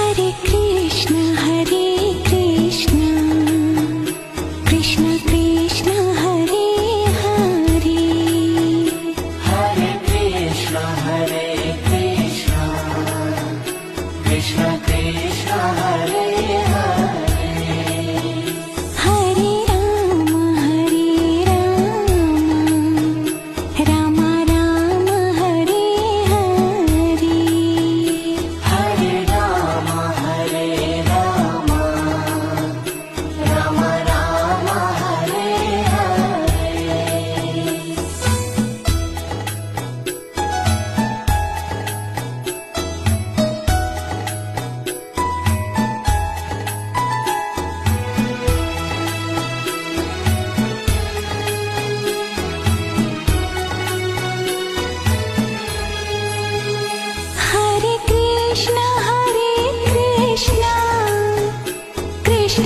Hare Krishna Krishna Krishna Hare Hare, Hare Krishna Krishna Krishna Hare Hare, Hare Ram Ram Ram Hare Hare, Hare Ram Ram Ram Hare Hare. Hare Krishna Krishna